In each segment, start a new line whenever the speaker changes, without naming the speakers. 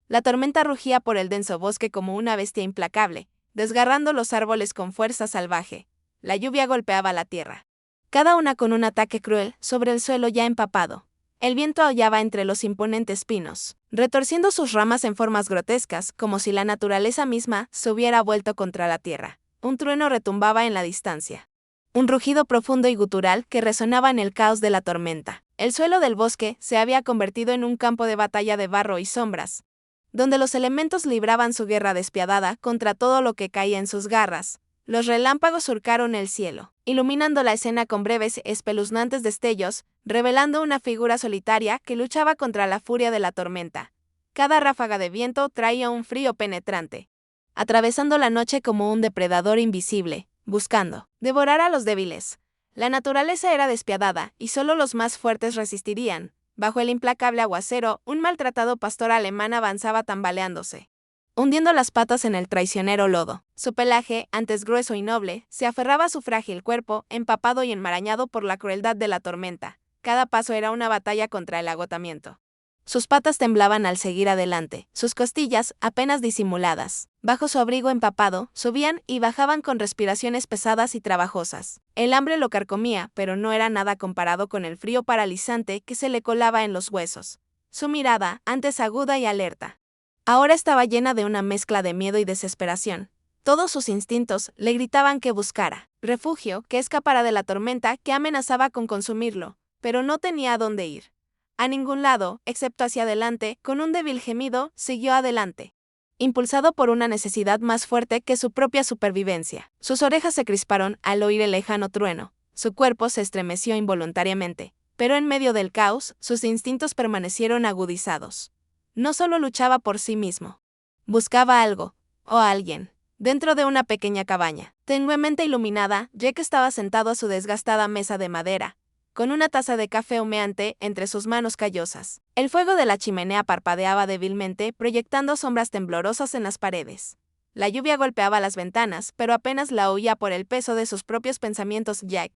La tormenta rugía por el denso bosque como una bestia implacable, desgarrando los árboles con fuerza salvaje. La lluvia golpeaba la tierra, cada una con un ataque cruel sobre el suelo ya empapado. El viento aullaba entre los imponentes pinos, retorciendo sus ramas en formas grotescas, como si la naturaleza misma se hubiera vuelto contra la tierra. Un trueno retumbaba en la distancia. Un rugido profundo y gutural que resonaba en el caos de la tormenta. El suelo del bosque se había convertido en un campo de batalla de barro y sombras, donde los elementos libraban su guerra despiadada contra todo lo que caía en sus garras. Los relámpagos surcaron el cielo, iluminando la escena con breves, espeluznantes destellos, revelando una figura solitaria que luchaba contra la furia de la tormenta. Cada ráfaga de viento traía un frío penetrante, atravesando la noche como un depredador invisible, buscando devorar a los débiles. La naturaleza era despiadada, y solo los más fuertes resistirían. Bajo el implacable aguacero, un maltratado pastor alemán avanzaba tambaleándose, hundiendo las patas en el traicionero lodo. Su pelaje, antes grueso y noble, se aferraba a su frágil cuerpo, empapado y enmarañado por la crueldad de la tormenta. Cada paso era una batalla contra el agotamiento. Sus patas temblaban al seguir adelante, sus costillas, apenas disimuladas, bajo su abrigo empapado, subían y bajaban con respiraciones pesadas y trabajosas. El hambre lo carcomía, pero no era nada comparado con el frío paralizante que se le colaba en los huesos. Su mirada, antes aguda y alerta, ahora estaba llena de una mezcla de miedo y desesperación. Todos sus instintos le gritaban que buscara refugio, que escapara de la tormenta que amenazaba con consumirlo, pero no tenía a dónde ir. A ningún lado, excepto hacia adelante, con un débil gemido, siguió adelante, impulsado por una necesidad más fuerte que su propia supervivencia. Sus orejas se crisparon al oír el lejano trueno, su cuerpo se estremeció involuntariamente, pero en medio del caos, sus instintos permanecieron agudizados. No solo luchaba por sí mismo, buscaba algo, o a alguien, dentro de una pequeña cabaña. Tenuemente iluminada, Jake estaba sentado a su desgastada mesa de madera, con una taza de café humeante entre sus manos callosas. El fuego de la chimenea parpadeaba débilmente, proyectando sombras temblorosas en las paredes. La lluvia golpeaba las ventanas, pero apenas la oía por el peso de sus propios pensamientos. Jack,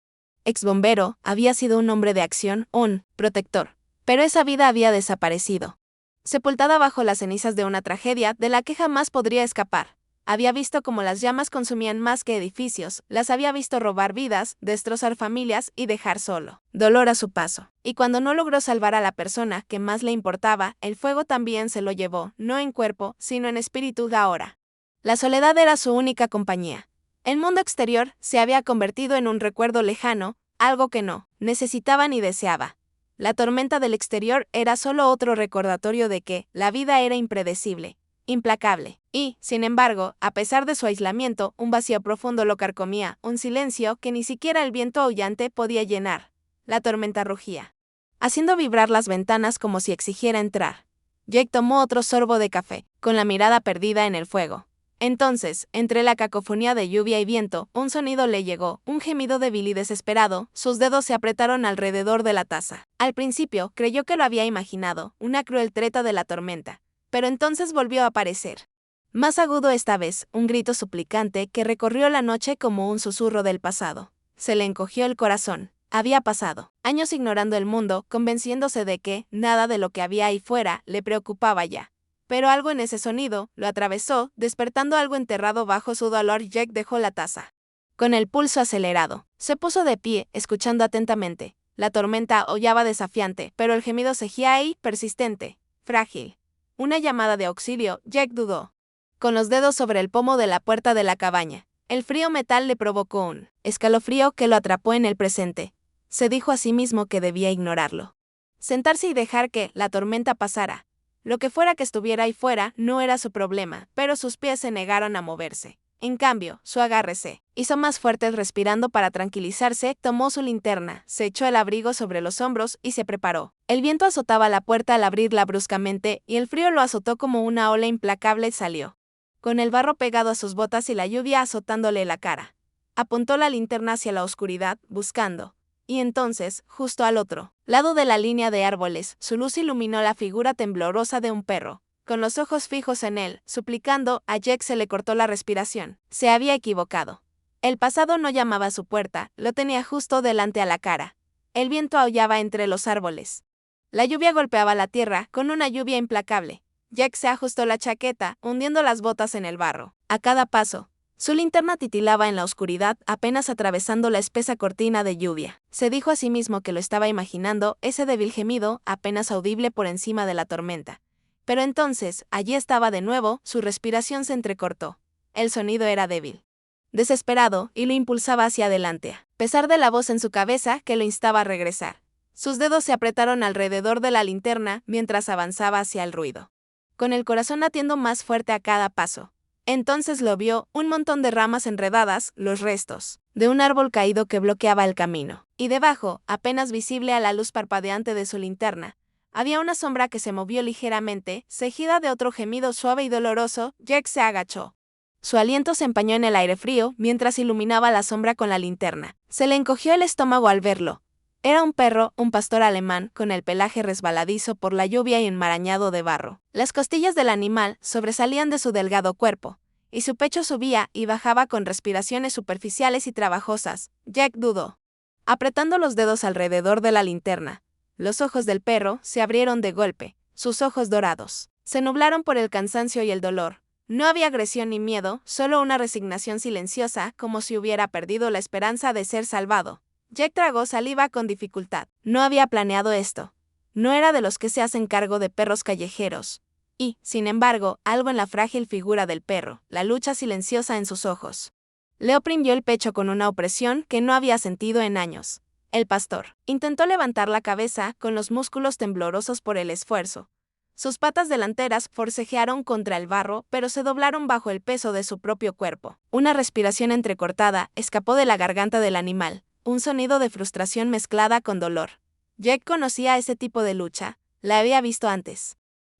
ex bombero, había sido un hombre de acción, un protector. Pero esa vida había desaparecido, sepultada bajo las cenizas de una tragedia de la que jamás podría escapar. Había visto cómo las llamas consumían más que edificios, las había visto robar vidas, destrozar familias y dejar solo dolor a su paso. Y cuando no logró salvar a la persona que más le importaba, el fuego también se lo llevó, no en cuerpo, sino en espíritu. Ahora, la soledad era su única compañía. El mundo exterior se había convertido en un recuerdo lejano, algo que no necesitaba ni deseaba. La tormenta del exterior era solo otro recordatorio de que la vida era impredecible, implacable. Y, sin embargo, a pesar de su aislamiento, un vacío profundo lo carcomía, un silencio que ni siquiera el viento aullante podía llenar. La tormenta rugía, haciendo vibrar las ventanas como si exigiera entrar. Jake tomó otro sorbo de café, con la mirada perdida en el fuego. Entonces, entre la cacofonía de lluvia y viento, un sonido le llegó, un gemido débil y desesperado. Sus dedos se apretaron alrededor de la taza. Al principio, creyó que lo había imaginado, una cruel treta de la tormenta. Pero entonces volvió a aparecer. Más agudo esta vez, un grito suplicante que recorrió la noche como un susurro del pasado. Se le encogió el corazón. Había pasado años ignorando el mundo, convenciéndose de que nada de lo que había ahí fuera le preocupaba ya. Pero algo en ese sonido lo atravesó, despertando algo enterrado bajo su dolor. Jack dejó la taza. Con el pulso acelerado, se puso de pie, escuchando atentamente. La tormenta aullaba desafiante, pero el gemido seguía ahí, persistente, frágil. Una llamada de auxilio. Jack dudó, con los dedos sobre el pomo de la puerta de la cabaña. El frío metal le provocó un escalofrío que lo atrapó en el presente. Se dijo a sí mismo que debía ignorarlo, sentarse y dejar que la tormenta pasara. Lo que fuera que estuviera ahí fuera no era su problema, pero sus pies se negaron a moverse. En cambio, su agarre se hizo más fuerte. Respirando para tranquilizarse, tomó su linterna, se echó el abrigo sobre los hombros y se preparó. El viento azotaba la puerta al abrirla bruscamente, y el frío lo azotó como una ola implacable. Salió, con el barro pegado a sus botas y la lluvia azotándole la cara. Apuntó la linterna hacia la oscuridad, buscando. Y entonces, justo al otro lado de la línea de árboles, su luz iluminó la figura temblorosa de un perro. Con los ojos fijos en él, suplicando, a Jack se le cortó la respiración. Se había equivocado. El pasado no llamaba a su puerta, lo tenía justo delante a la cara. El viento aullaba entre los árboles. La lluvia golpeaba la tierra, con una lluvia implacable. Jack se ajustó la chaqueta, hundiendo las botas en el barro. A cada paso, su linterna titilaba en la oscuridad, apenas atravesando la espesa cortina de lluvia. Se dijo a sí mismo que lo estaba imaginando, ese débil gemido, apenas audible por encima de la tormenta. Pero entonces, allí estaba de nuevo, su respiración se entrecortó. El sonido era débil, desesperado, y lo impulsaba hacia adelante, a pesar de la voz en su cabeza que lo instaba a regresar. Sus dedos se apretaron alrededor de la linterna mientras avanzaba hacia el ruido, con el corazón latiendo más fuerte a cada paso. Entonces lo vio, un montón de ramas enredadas, los restos de un árbol caído que bloqueaba el camino. Y debajo, apenas visible a la luz parpadeante de su linterna, había una sombra que se movió ligeramente, seguida de otro gemido suave y doloroso. Jack se agachó. Su aliento se empañó en el aire frío mientras iluminaba la sombra con la linterna. Se le encogió el estómago al verlo. Era un perro, un pastor alemán, con el pelaje resbaladizo por la lluvia y enmarañado de barro. Las costillas del animal sobresalían de su delgado cuerpo, y su pecho subía y bajaba con respiraciones superficiales y trabajosas. Jack dudó, apretando los dedos alrededor de la linterna. Los ojos del perro se abrieron de golpe, sus ojos dorados se nublaron por el cansancio y el dolor. No había agresión ni miedo, solo una resignación silenciosa, como si hubiera perdido la esperanza de ser salvado. Jack tragó saliva con dificultad. No había planeado esto. No era de los que se hacen cargo de perros callejeros. Y, sin embargo, algo en la frágil figura del perro, la lucha silenciosa en sus ojos, le oprimió el pecho con una opresión que no había sentido en años. El pastor intentó levantar la cabeza con los músculos temblorosos por el esfuerzo. Sus patas delanteras forcejearon contra el barro, pero se doblaron bajo el peso de su propio cuerpo. Una respiración entrecortada escapó de la garganta del animal, un sonido de frustración mezclada con dolor. Jack conocía ese tipo de lucha, la había visto antes.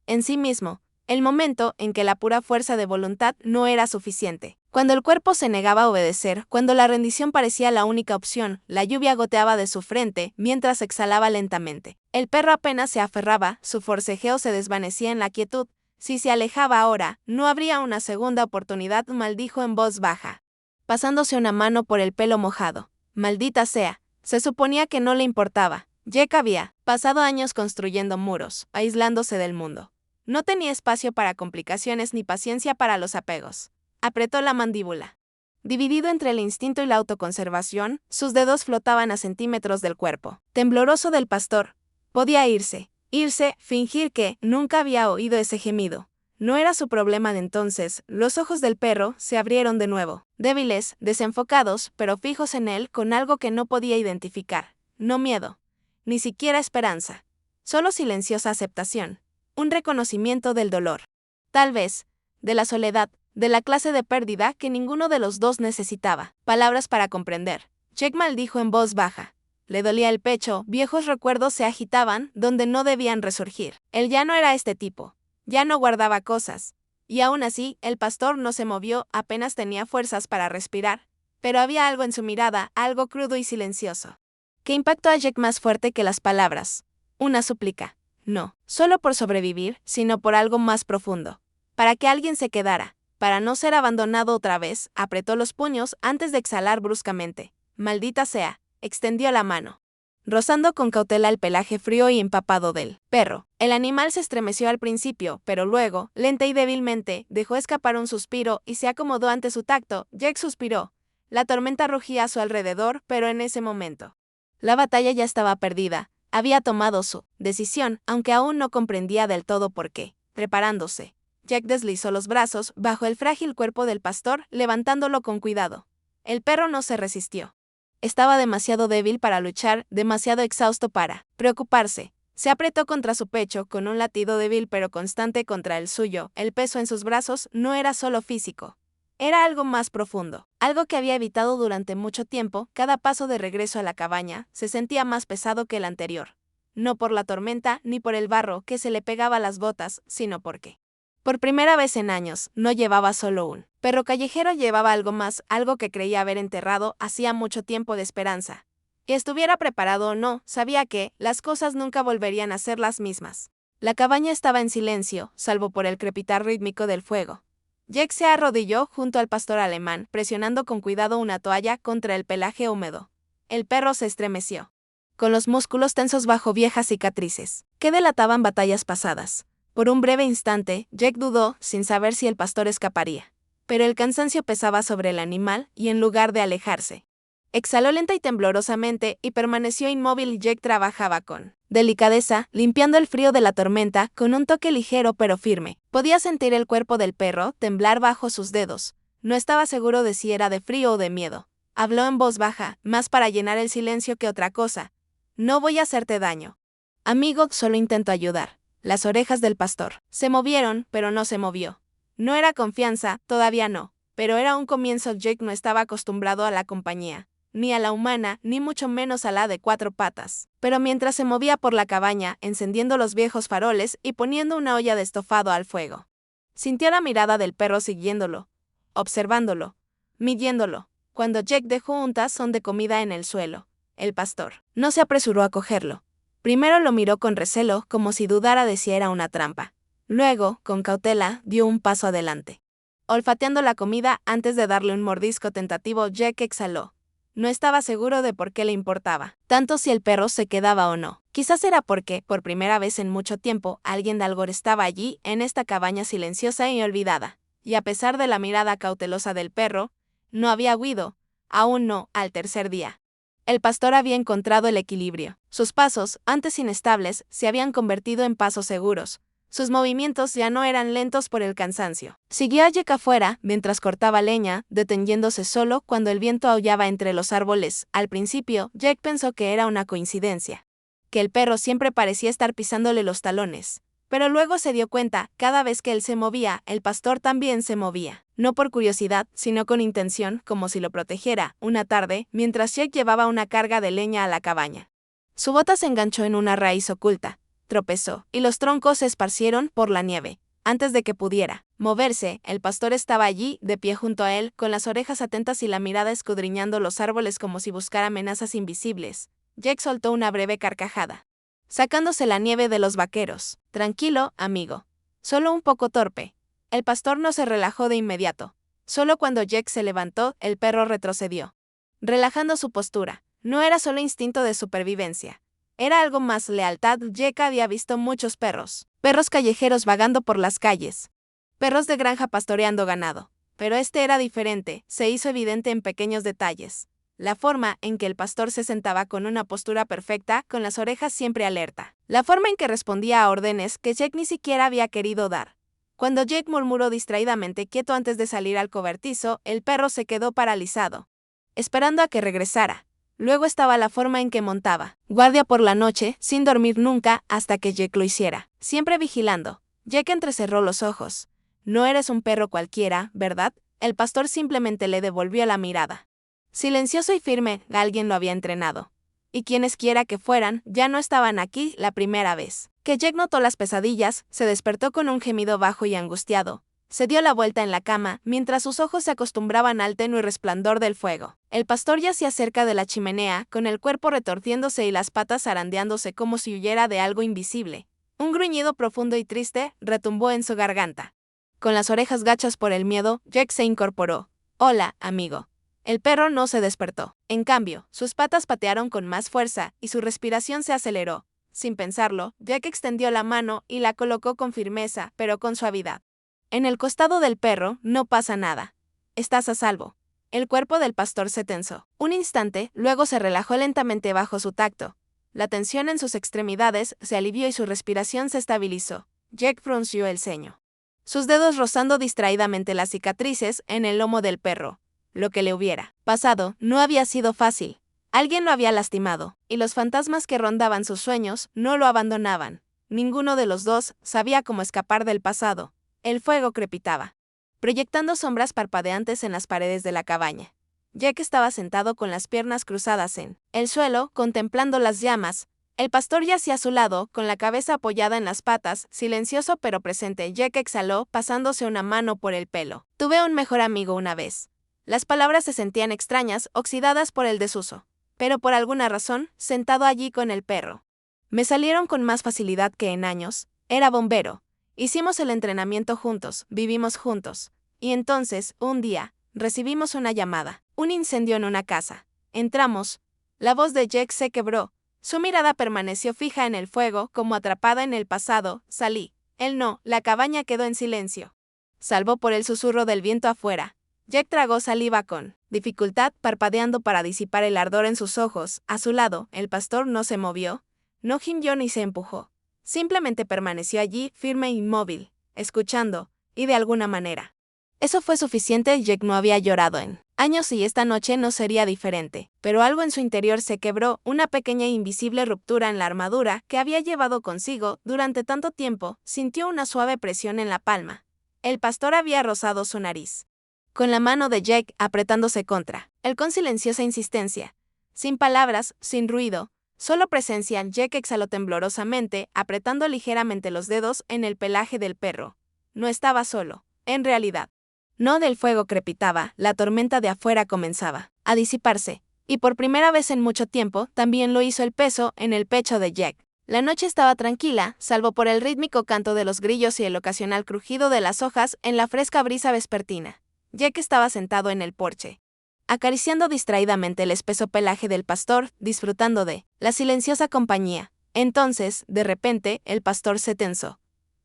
En sí mismo, el momento en que la pura fuerza de voluntad no era suficiente. Cuando el cuerpo se negaba a obedecer, cuando la rendición parecía la única opción, la lluvia goteaba de su frente mientras exhalaba lentamente. El perro apenas se aferraba, su forcejeo se desvanecía en la quietud. Si se alejaba ahora, no habría una segunda oportunidad, maldijo en voz baja, pasándose una mano por el pelo mojado. Maldita sea, se suponía que no le importaba. Jack había pasado años construyendo muros, aislándose del mundo. No tenía espacio para complicaciones ni paciencia para los apegos. Apretó la mandíbula. Dividido entre el instinto y la autoconservación, sus dedos flotaban a centímetros del cuerpo tembloroso del pastor. Podía irse, fingir que nunca había oído ese gemido. No era su problema de entonces. Los ojos del perro se abrieron de nuevo, débiles, desenfocados, pero fijos en él con algo que no podía identificar. No miedo, ni siquiera esperanza, solo silenciosa aceptación. Un reconocimiento del dolor. Tal vez, de la soledad, de la clase de pérdida que ninguno de los dos necesitaba. Palabras para comprender. Jack maldijo en voz baja. Le dolía el pecho, viejos recuerdos se agitaban donde no debían resurgir. Él ya no era este tipo. Ya no guardaba cosas. Y aún así, el pastor no se movió, apenas tenía fuerzas para respirar. Pero había algo en su mirada, algo crudo y silencioso, que impactó a Jack más fuerte que las palabras. Una súplica. No, solo por sobrevivir, sino por algo más profundo. Para que alguien se quedara, para no ser abandonado otra vez, apretó los puños antes de exhalar bruscamente. Maldita sea, extendió la mano, rozando con cautela el pelaje frío y empapado del perro. El animal se estremeció al principio, pero luego, lenta y débilmente, dejó escapar un suspiro y se acomodó ante su tacto. Jack suspiró. La tormenta rugía a su alrededor, pero en ese momento, la batalla ya estaba perdida. Había tomado su decisión, aunque aún no comprendía del todo por qué. Preparándose, Jack deslizó los brazos bajo el frágil cuerpo del pastor, levantándolo con cuidado. El perro no se resistió. Estaba demasiado débil para luchar, demasiado exhausto para preocuparse. Se apretó contra su pecho con un latido débil pero constante contra el suyo. El peso en sus brazos no era solo físico. Era algo más profundo, algo que había evitado durante mucho tiempo. Cada paso de regreso a la cabaña se sentía más pesado que el anterior. No por la tormenta ni por el barro que se le pegaba a las botas, sino porque, por primera vez en años, no llevaba solo un perro callejero, llevaba algo más, algo que creía haber enterrado hacía mucho tiempo de esperanza. Que estuviera preparado o no, sabía que las cosas nunca volverían a ser las mismas. La cabaña estaba en silencio, salvo por el crepitar rítmico del fuego. Jack se arrodilló junto al pastor alemán, presionando con cuidado una toalla contra el pelaje húmedo. El perro se estremeció, con los músculos tensos bajo viejas cicatrices, que delataban batallas pasadas. Por un breve instante, Jake dudó, sin saber si el pastor escaparía. Pero el cansancio pesaba sobre el animal y en lugar de alejarse, exhaló lenta y temblorosamente y permaneció inmóvil. Jake trabajaba con delicadeza, limpiando el frío de la tormenta con un toque ligero pero firme. Podía sentir el cuerpo del perro temblar bajo sus dedos. No estaba seguro de si era de frío o de miedo. Habló en voz baja, más para llenar el silencio que otra cosa. No voy a hacerte daño. Amigo, solo intento ayudar. Las orejas del pastor se movieron, pero no se movió. No era confianza, todavía no, pero era un comienzo. Jake no estaba acostumbrado a la compañía, ni a la humana, ni mucho menos a la de 4 patas. Pero mientras se movía por la cabaña, encendiendo los viejos faroles y poniendo una olla de estofado al fuego, sintió la mirada del perro siguiéndolo, observándolo, midiéndolo. Cuando Jake dejó un tazón de comida en el suelo, el pastor no se apresuró a cogerlo. Primero lo miró con recelo, como si dudara de si era una trampa. Luego, con cautela, dio un paso adelante. Olfateando la comida antes de darle un mordisco tentativo, Jake exhaló. No estaba seguro de por qué le importaba tanto si el perro se quedaba o no. Quizás era porque, por primera vez en mucho tiempo, alguien de Algor estaba allí, en esta cabaña silenciosa y olvidada. Y a pesar de la mirada cautelosa del perro, no había huido, aún no, al tercer día. El pastor había encontrado el equilibrio. Sus pasos, antes inestables, se habían convertido en pasos seguros. Sus movimientos ya no eran lentos por el cansancio. Siguió a Jake afuera mientras cortaba leña, deteniéndose solo cuando el viento aullaba entre los árboles. Al principio, Jake pensó que era una coincidencia, que el perro siempre parecía estar pisándole los talones. Pero luego se dio cuenta, cada vez que él se movía, el pastor también se movía. No por curiosidad, sino con intención, como si lo protegiera. Una tarde, mientras Jake llevaba una carga de leña a la cabaña, su bota se enganchó en una raíz oculta, tropezó, y los troncos se esparcieron por la nieve. Antes de que pudiera moverse, el pastor estaba allí, de pie junto a él, con las orejas atentas y la mirada escudriñando los árboles como si buscara amenazas invisibles. Jake soltó una breve carcajada, sacándose la nieve de los vaqueros. Tranquilo, amigo. Solo un poco torpe. El pastor no se relajó de inmediato. Solo cuando Jake se levantó, el perro retrocedió, relajando su postura. No era solo instinto de supervivencia. Era algo más: lealtad. Jake había visto muchos perros callejeros vagando por las calles, perros de granja pastoreando ganado. Pero este era diferente, se hizo evidente en pequeños detalles. La forma en que el pastor se sentaba con una postura perfecta, con las orejas siempre alerta. La forma en que respondía a órdenes que Jake ni siquiera había querido dar. Cuando Jake murmuró distraídamente quieto antes de salir al cobertizo, el perro se quedó paralizado, esperando a que regresara. Luego estaba la forma en que montaba guardia por la noche, sin dormir nunca, hasta que Jake lo hiciera, siempre vigilando. Jake entrecerró los ojos. No eres un perro cualquiera, ¿verdad? El pastor simplemente le devolvió la mirada. Silencioso y firme, alguien lo había entrenado. Y quienes quiera que fueran, ya no estaban aquí. La primera vez que Jake notó las pesadillas, se despertó con un gemido bajo y angustiado. Se dio la vuelta en la cama, mientras sus ojos se acostumbraban al tenue resplandor del fuego. El pastor yacía cerca de la chimenea, con el cuerpo retorciéndose y las patas zarandeándose como si huyera de algo invisible. Un gruñido profundo y triste retumbó en su garganta. Con las orejas gachas por el miedo, Jake se incorporó. Hola, amigo. El perro no se despertó. En cambio, sus patas patearon con más fuerza y su respiración se aceleró. Sin pensarlo, Jake extendió la mano y la colocó con firmeza, pero con suavidad en el costado del perro. No pasa nada. Estás a salvo. El cuerpo del pastor se tensó. Un instante, luego se relajó lentamente bajo su tacto. La tensión en sus extremidades se alivió y su respiración se estabilizó. Jake frunció el ceño, sus dedos rozando distraídamente las cicatrices en el lomo del perro. Lo que le hubiera pasado no había sido fácil. Alguien lo había lastimado, y los fantasmas que rondaban sus sueños no lo abandonaban. Ninguno de los dos sabía cómo escapar del pasado. El fuego crepitaba, proyectando sombras parpadeantes en las paredes de la cabaña. Jake estaba sentado con las piernas cruzadas en el suelo, contemplando las llamas. El pastor yacía a su lado, con la cabeza apoyada en las patas, silencioso pero presente. Jake exhaló, pasándose una mano por el pelo. Tuve un mejor amigo una vez. Las palabras se sentían extrañas, oxidadas por el desuso. Pero por alguna razón, sentado allí con el perro, me salieron con más facilidad que en años. Era bombero. Hicimos el entrenamiento juntos, vivimos juntos. Y entonces, un día, recibimos una llamada. Un incendio en una casa. Entramos. La voz de Jake se quebró. Su mirada permaneció fija en el fuego, como atrapada en el pasado. Salí. Él no, la cabaña quedó en silencio. Salvo por el susurro del viento afuera. Jack tragó saliva con dificultad, parpadeando para disipar el ardor en sus ojos. A su lado, el pastor no se movió, no gimió ni se empujó. Simplemente permaneció allí, firme e inmóvil, escuchando, y de alguna manera. Eso fue suficiente. Jack no había llorado en años y esta noche no sería diferente, pero algo en su interior se quebró, una pequeña e invisible ruptura en la armadura que había llevado consigo durante tanto tiempo. Sintió una suave presión en la palma. El pastor había rozado su nariz. Con la mano de Jack apretándose contra él con silenciosa insistencia. Sin palabras, sin ruido, solo presencia. Jack exhaló temblorosamente, apretando ligeramente los dedos en el pelaje del perro. No estaba solo, en realidad. No, del fuego crepitaba, la tormenta de afuera comenzaba a disiparse, y por primera vez en mucho tiempo también lo hizo el peso en el pecho de Jack. La noche estaba tranquila, salvo por el rítmico canto de los grillos y el ocasional crujido de las hojas en la fresca brisa vespertina. Jack estaba sentado en el porche, acariciando distraídamente el espeso pelaje del pastor, disfrutando de la silenciosa compañía. Entonces, de repente, el pastor se tensó.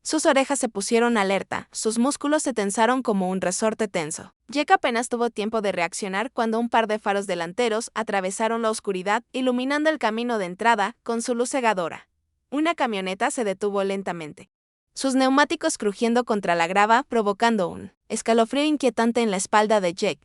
Sus orejas se pusieron alerta, sus músculos se tensaron como un resorte tenso. Jack apenas tuvo tiempo de reaccionar cuando un par de faros delanteros atravesaron la oscuridad, iluminando el camino de entrada con su luz cegadora. Una camioneta se detuvo lentamente, sus neumáticos crujiendo contra la grava, provocando un escalofrío inquietante en la espalda de Jack.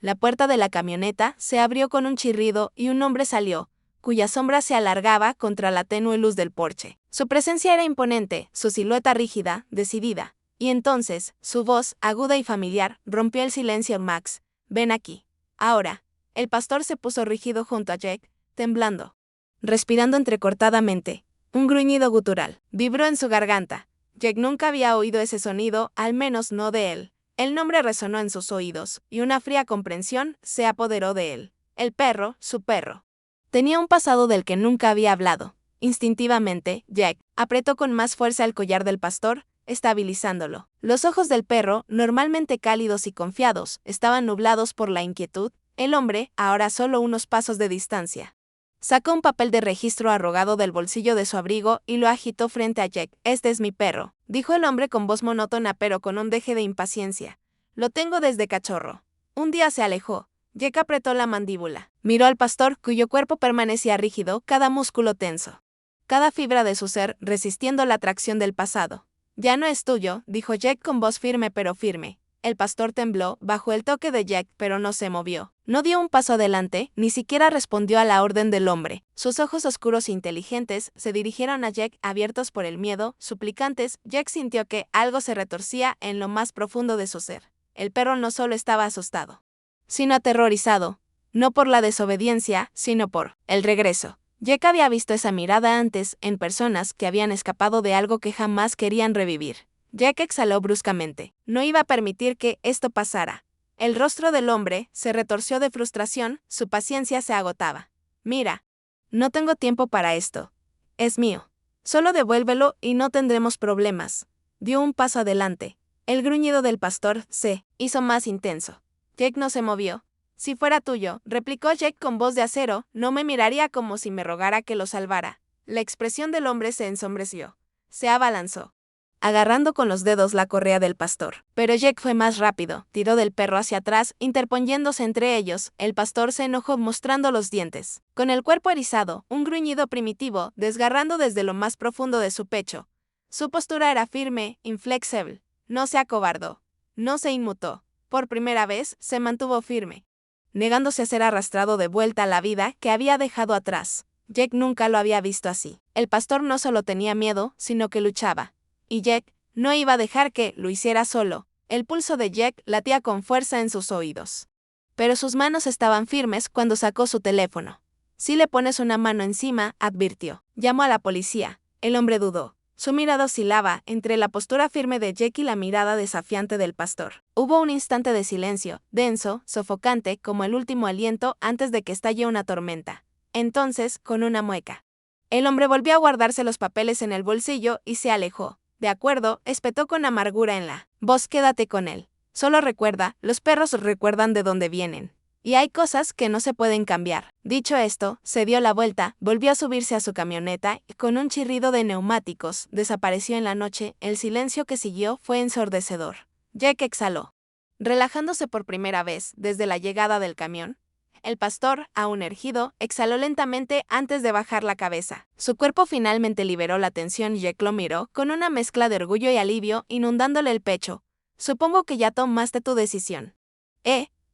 La puerta de la camioneta se abrió con un chirrido y un hombre salió, cuya sombra se alargaba contra la tenue luz del porche. Su presencia era imponente, su silueta rígida, decidida. Y entonces, su voz, aguda y familiar, rompió el silencio. Max, ven aquí. Ahora. El pastor se puso rígido junto a Jack, temblando, respirando entrecortadamente. Un gruñido gutural vibró en su garganta. Jack nunca había oído ese sonido, al menos no de él. El nombre resonó en sus oídos, y una fría comprensión se apoderó de él. El perro, su perro. Tenía un pasado del que nunca había hablado. Instintivamente, Jack apretó con más fuerza el collar del pastor, estabilizándolo. Los ojos del perro, normalmente cálidos y confiados, estaban nublados por la inquietud. El hombre, ahora solo unos pasos de distancia, sacó un papel de registro arrugado del bolsillo de su abrigo y lo agitó frente a Jack. Este es mi perro, dijo el hombre con voz monótona pero con un deje de impaciencia. Lo tengo desde cachorro. Un día se alejó. Jack apretó la mandíbula. Miró al pastor, cuyo cuerpo permanecía rígido, cada músculo tenso, cada fibra de su ser resistiendo la atracción del pasado. Ya no es tuyo, dijo Jack con voz firme pero firme. El pastor tembló bajo el toque de Jack, pero no se movió. No dio un paso adelante, ni siquiera respondió a la orden del hombre. Sus ojos oscuros e inteligentes se dirigieron a Jack, abiertos por el miedo, suplicantes. Jack sintió que algo se retorcía en lo más profundo de su ser. El perro no solo estaba asustado, sino aterrorizado. No por la desobediencia, sino por el regreso. Jack había visto esa mirada antes, en personas que habían escapado de algo que jamás querían revivir. Jack exhaló bruscamente. No iba a permitir que esto pasara. El rostro del hombre se retorció de frustración, su paciencia se agotaba. Mira, no tengo tiempo para esto. Es mío. Solo devuélvelo y no tendremos problemas. Dio un paso adelante. El gruñido del pastor se hizo más intenso. Jack no se movió. Si fuera tuyo, replicó Jack con voz de acero, no me miraría como si me rogara que lo salvara. La expresión del hombre se ensombreció. Se abalanzó, agarrando con los dedos la correa del pastor. Pero Jack fue más rápido, tiró del perro hacia atrás, interponiéndose entre ellos. El pastor se enojó mostrando los dientes, con el cuerpo erizado, un gruñido primitivo, desgarrando desde lo más profundo de su pecho. Su postura era firme, inflexible. No se acobardó, no se inmutó. Por primera vez, se mantuvo firme, negándose a ser arrastrado de vuelta a la vida que había dejado atrás. Jack nunca lo había visto así. El pastor no solo tenía miedo, sino que luchaba. Y Jack no iba a dejar que lo hiciera solo. El pulso de Jack latía con fuerza en sus oídos. Pero sus manos estaban firmes cuando sacó su teléfono. Si le pones una mano encima, advirtió. Llamó a la policía. El hombre dudó. Su mirada oscilaba entre la postura firme de Jack y la mirada desafiante del pastor. Hubo un instante de silencio, denso, sofocante, como el último aliento antes de que estalle una tormenta. Entonces, con una mueca, el hombre volvió a guardarse los papeles en el bolsillo y se alejó. De acuerdo, espetó con amargura en la voz. Quédate con él. Solo recuerda, los perros recuerdan de dónde vienen. Y hay cosas que no se pueden cambiar. Dicho esto, se dio la vuelta, volvió a subirse a su camioneta y con un chirrido de neumáticos, desapareció en la noche. El silencio que siguió fue ensordecedor. Jack exhaló. Relajándose por primera vez desde la llegada del camión, el pastor, aún erguido, exhaló lentamente antes de bajar la cabeza. Su cuerpo finalmente liberó la tensión y Jack lo miró con una mezcla de orgullo y alivio inundándole el pecho. Supongo que ya tomaste tu decisión.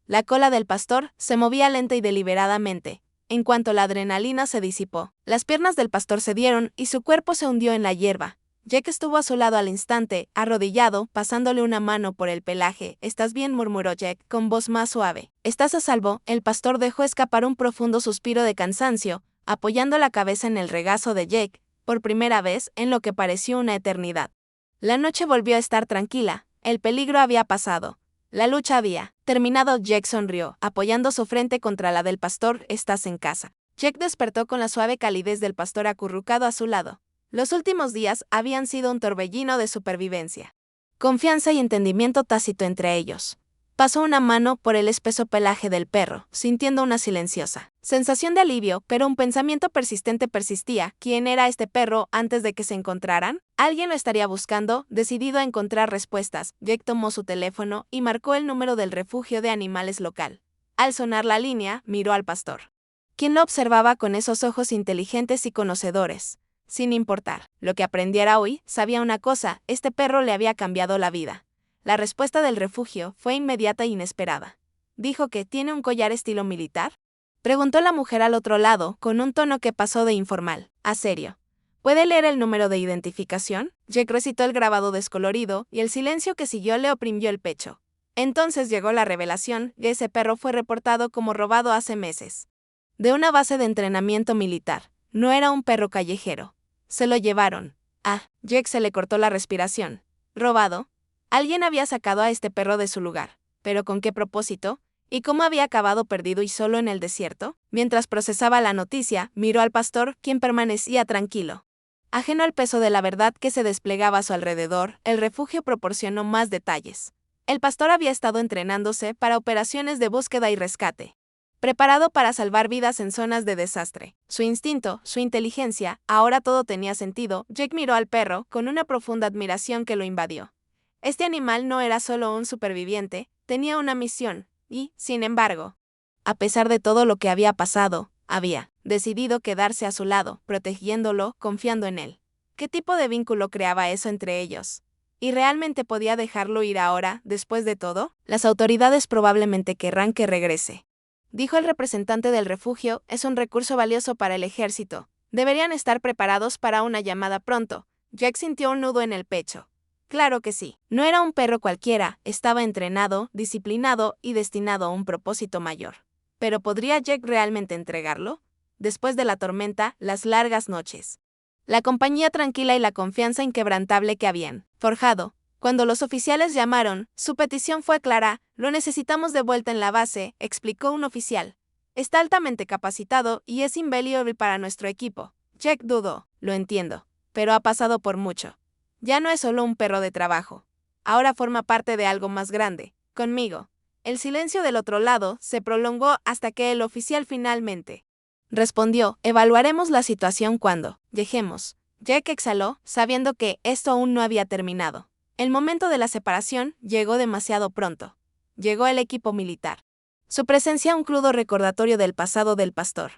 La cola del pastor se movía lenta y deliberadamente. En cuanto la adrenalina se disipó, las piernas del pastor cedieron y su cuerpo se hundió en la hierba. Jack estuvo a su lado al instante, arrodillado, pasándole una mano por el pelaje. «¿Estás bien?», murmuró Jack, con voz más suave. «¿Estás a salvo?». El pastor dejó escapar un profundo suspiro de cansancio, apoyando la cabeza en el regazo de Jack, por primera vez en lo que pareció una eternidad. La noche volvió a estar tranquila, el peligro había pasado. La lucha había terminado. Jack sonrió, apoyando su frente contra la del pastor. «¿Estás en casa?». Jack despertó con la suave calidez del pastor acurrucado a su lado. Los últimos días habían sido un torbellino de supervivencia. Confianza y entendimiento tácito entre ellos. Pasó una mano por el espeso pelaje del perro, sintiendo una silenciosa sensación de alivio, pero un pensamiento persistente persistía. ¿Quién era este perro antes de que se encontraran? Alguien lo estaría buscando. Decidido a encontrar respuestas, Jack tomó su teléfono y marcó el número del refugio de animales local. Al sonar la línea, miró al pastor, quien lo observaba con esos ojos inteligentes y conocedores. Sin importar lo que aprendiera hoy, sabía una cosa: este perro le había cambiado la vida. La respuesta del refugio fue inmediata e inesperada. «¿Dijo que tiene un collar estilo militar?», preguntó la mujer al otro lado, con un tono que pasó de informal a serio. «¿Puede leer el número de identificación?». Jack recitó el grabado descolorido, y el silencio que siguió le oprimió el pecho. Entonces llegó la revelación: ese perro fue reportado como robado hace meses. De una base de entrenamiento militar. No era un perro callejero. Se lo llevaron. Jack se le cortó la respiración. ¿Robado? Alguien había sacado a este perro de su lugar. ¿Pero con qué propósito? ¿Y cómo había acabado perdido y solo en el desierto? Mientras procesaba la noticia, miró al pastor, quien permanecía tranquilo. Ajeno al peso de la verdad que se desplegaba a su alrededor, el refugio proporcionó más detalles. El pastor había estado entrenándose para operaciones de búsqueda y rescate, preparado para salvar vidas en zonas de desastre. Su instinto, su inteligencia, ahora todo tenía sentido. Jack miró al perro con una profunda admiración que lo invadió. Este animal no era solo un superviviente, tenía una misión, y, sin embargo, a pesar de todo lo que había pasado, había decidido quedarse a su lado, protegiéndolo, confiando en él. ¿Qué tipo de vínculo creaba eso entre ellos? ¿Y realmente podía dejarlo ir ahora, después de todo? «Las autoridades probablemente querrán que regrese», dijo el representante del refugio. «Es un recurso valioso para el ejército. Deberían estar preparados para una llamada pronto». Jack sintió un nudo en el pecho. Claro que sí. No era un perro cualquiera, estaba entrenado, disciplinado y destinado a un propósito mayor. ¿Pero podría Jack realmente entregarlo? Después de la tormenta, las largas noches, la compañía tranquila y la confianza inquebrantable que habían forjado. Cuando los oficiales llamaron, su petición fue clara: «Lo necesitamos de vuelta en la base», explicó un oficial. «Está altamente capacitado y es invaluable para nuestro equipo». Jack dudó. «Lo entiendo, pero ha pasado por mucho. Ya no es solo un perro de trabajo. Ahora forma parte de algo más grande, conmigo». El silencio del otro lado se prolongó hasta que el oficial finalmente respondió: «Evaluaremos la situación cuando lleguemos». Jack exhaló, sabiendo que esto aún no había terminado. El momento de la separación llegó demasiado pronto. Llegó el equipo militar. Su presencia un crudo recordatorio del pasado del pastor.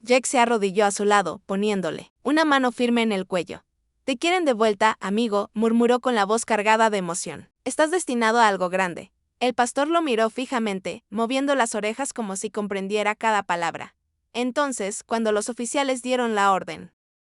Jack se arrodilló a su lado, poniéndole una mano firme en el cuello. «Te quieren de vuelta, amigo», murmuró con la voz cargada de emoción. «Estás destinado a algo grande». El pastor lo miró fijamente, moviendo las orejas como si comprendiera cada palabra. Entonces, cuando los oficiales dieron la orden,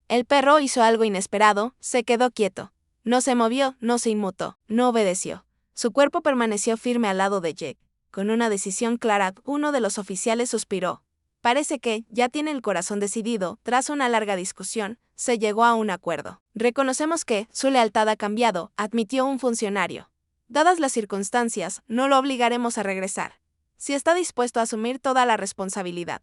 el perro hizo algo inesperado: se quedó quieto. No se movió, no se inmutó, no obedeció. Su cuerpo permaneció firme al lado de Jack. Con una decisión clara, uno de los oficiales suspiró. «Parece que ya tiene el corazón decidido». Tras una larga discusión, se llegó a un acuerdo. «Reconocemos que su lealtad ha cambiado», admitió un funcionario. «Dadas las circunstancias, no lo obligaremos a regresar. Si está dispuesto a asumir toda la responsabilidad,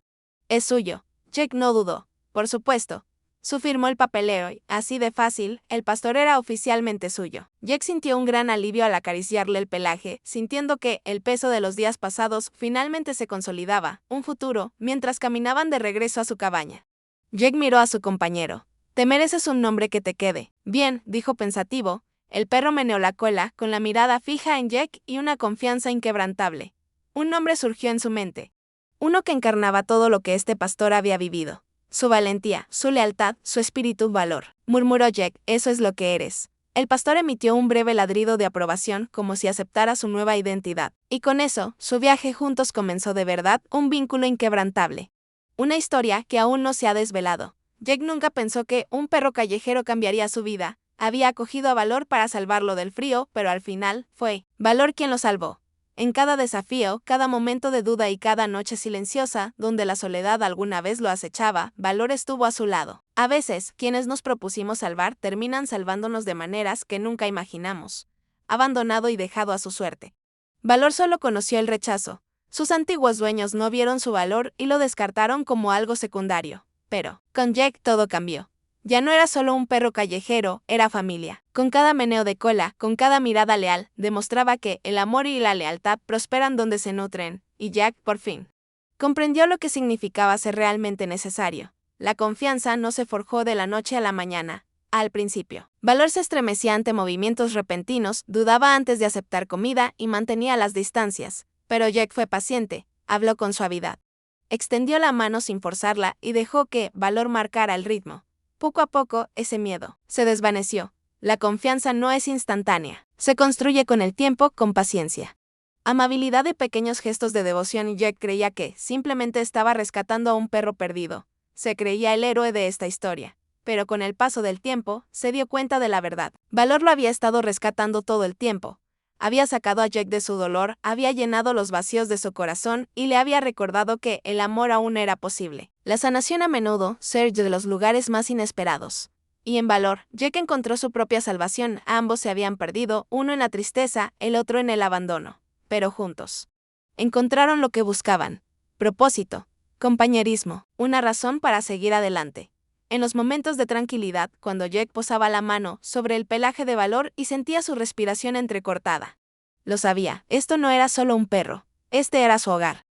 es suyo». Jack no dudó. «Por supuesto. Su firmó el papeleo y, así de fácil, el pastor era oficialmente suyo. Jack sintió un gran alivio al acariciarle el pelaje, sintiendo que el peso de los días pasados finalmente se consolidaba, un futuro, mientras caminaban de regreso a su cabaña. Jack miró a su compañero. Te mereces un nombre que te quede. Bien, dijo pensativo. El perro meneó la cola, con la mirada fija en Jack y una confianza inquebrantable. Un nombre surgió en su mente. Uno que encarnaba todo lo que este pastor había vivido. Su valentía, su lealtad, su espíritu valor. Murmuró Jack, eso es lo que eres. El pastor emitió un breve ladrido de aprobación como si aceptara su nueva identidad. Y con eso, su viaje juntos comenzó de verdad, un vínculo inquebrantable. Una historia que aún no se ha desvelado. Jack nunca pensó que un perro callejero cambiaría su vida. Había acogido a Valor para salvarlo del frío, pero al final, fue Valor quien lo salvó. En cada desafío, cada momento de duda y cada noche silenciosa, donde la soledad alguna vez lo acechaba, Valor estuvo a su lado. A veces, quienes nos propusimos salvar terminan salvándonos de maneras que nunca imaginamos. Abandonado y dejado a su suerte. Valor solo conoció el rechazo. Sus antiguos dueños no vieron su valor y lo descartaron como algo secundario. Pero, con Jack todo cambió. Ya no era solo un perro callejero, era familia. Con cada meneo de cola, con cada mirada leal, demostraba que el amor y la lealtad prosperan donde se nutren, y Jack, por fin, comprendió lo que significaba ser realmente necesario. La confianza no se forjó de la noche a la mañana. Al principio, Valor se estremecía ante movimientos repentinos, dudaba antes de aceptar comida y mantenía las distancias. Pero Jack fue paciente, habló con suavidad. Extendió la mano sin forzarla y dejó que Valor marcara el ritmo. Poco a poco, ese miedo se desvaneció. La confianza no es instantánea. Se construye con el tiempo, con paciencia. Amabilidad y pequeños gestos de devoción y Jack creía que simplemente estaba rescatando a un perro perdido. Se creía el héroe de esta historia. Pero con el paso del tiempo, se dio cuenta de la verdad. Valor lo había estado rescatando todo el tiempo. Había sacado a Jack de su dolor, había llenado los vacíos de su corazón y le había recordado que el amor aún era posible. La sanación a menudo surge de los lugares más inesperados. Y en Valor, Jack encontró su propia salvación. Ambos se habían perdido, uno en la tristeza, el otro en el abandono. Pero juntos encontraron lo que buscaban: propósito, compañerismo, una razón para seguir adelante. En los momentos de tranquilidad, cuando Jack posaba la mano sobre el pelaje de Valor y sentía su respiración entrecortada. Lo sabía, esto no era solo un perro, este era su hogar.